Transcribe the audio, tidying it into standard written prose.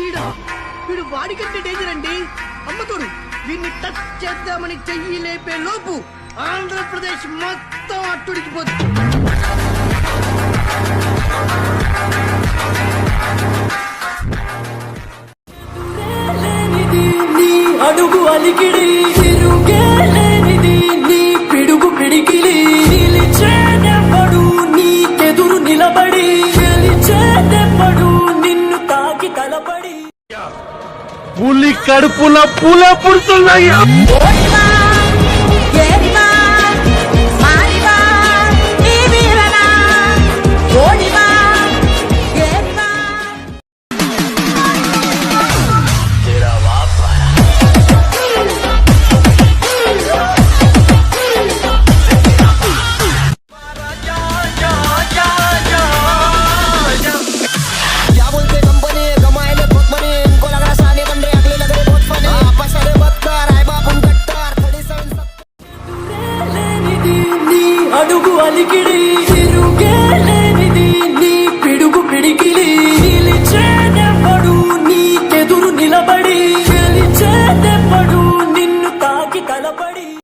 వీడు వాడికంటే డేంజర్ అండి. అమ్మతోడు వీడిని టచ్ చేద్దామని చెయ్యి లేపే లోపు ఆంధ్రప్రదేశ్ మొత్తం అట్టుడికిపోతుంది. అడుగు అలికిడి తిరుగేలేనిది నీ పిడుగు పిడికిలి నిలిచేదెవ్వడు నీకెదురు నిలబడి గెలిచేదెవ్వడు నిన్ను తాకి తలపడి పులి కడుపుల పూల పుడుతున్నాయి. అడుగు అలికిడి తిరుగేలేనిది నీ పిడుగు పిడికిలి నిలిచేదెవ్వడు నీకెదురు నిలబడి గెలిచేదెవ్వడు నిన్ను తాకి తలపడి